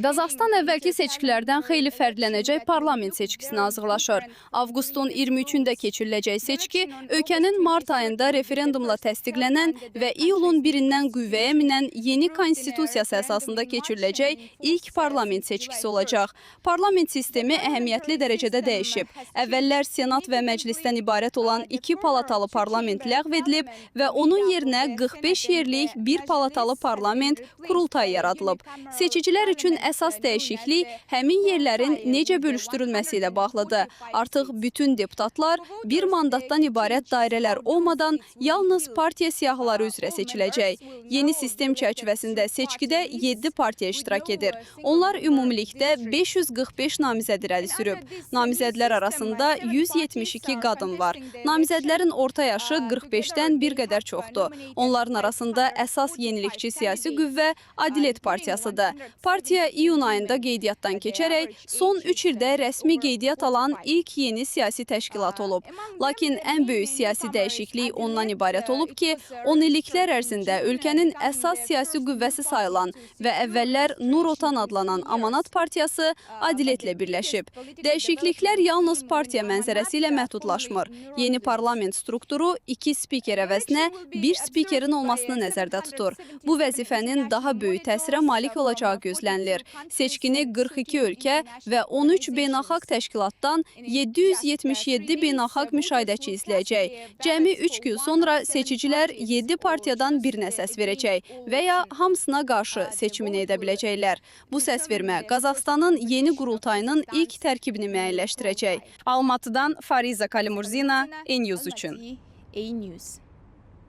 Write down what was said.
Qazaxıstan əvvəlki seçkilərdən xeyli fərqlənəcək parlament seçkisinə hazırlaşır. Avqustun 23-də keçiriləcək seçki ölkənin mart ayında referendumla təsdiqlənən və iyulun 1-dən qüvvəyə minən yeni konstitusiyası əsasında keçiriləcək ilk parlament seçkisi olacaq. Parlament sistemi əhəmiyyətli dərəcədə dəyişib. Əvvəllər Senat və Məclisdən ibarət olan 2 palatalı parlament ləğv edilib və onun yerinə 45 yerlik 1 palatalı parlament qurultayı yaradılıb. Seçicilər üçün əsas dəyişiklik həmin yerlərin necə bölüşdürülməsi ilə bağlıdır. Artıq bütün deputatlar bir mandatdan ibarət dairələr olmadan yalnız partiya siyahıları üzrə seçiləcək. Yeni sistem çərçivəsində seçkidə 7 partiya iştirak edir. Onlar ümumilikdə 545 namizəd irəli sürüb. Namizədlər arasında 172 qadın var. Namizədlərin orta yaşı 45-dən bir qədər çoxdur. Onların arasında əsas yenilikçi siyasi qüvvə Ədalət Partiyasıdır. Partiya iyun ayında qeydiyyatdan keçərək son 3 ildə rəsmi qeydiyyat alan ilk yeni siyasi təşkilat olub. Lakin ən böyük siyasi dəyişiklik ondan ibarət olub ki, 10 illiklər ərzində ölkənin əsas siyasi qüvvəsi sayılan və əvvəllər Nur Otan adlanan Amanat Partiyası Ədalətlə birləşib. Dəyişikliklər yalnız partiya mənzərəsi ilə məhdudlaşmır. Yeni parlament strukturu 2 spiker əvəzinə 1 spikerin olmasını nəzərdə tutur. Bu vəzifənin daha böyük təsirə malik olacağı gözlənilir. Seçkini 42 ölkə və 13 beynəlxalq təşkilatdan 777 beynəlxalq müşahidəçi izləyəcək. Cəmi 3 gün sonra seçicilər 7 partiyadan birinə səs verəcək və ya hamısına qarşı seçimini edə biləcəklər. Bu səsvermə Qazaxıstanın yeni qurultayının ilk tərkibini müəyyənləşdirəcək. Almatıdan Fariza Kalimurzina, En News üçün.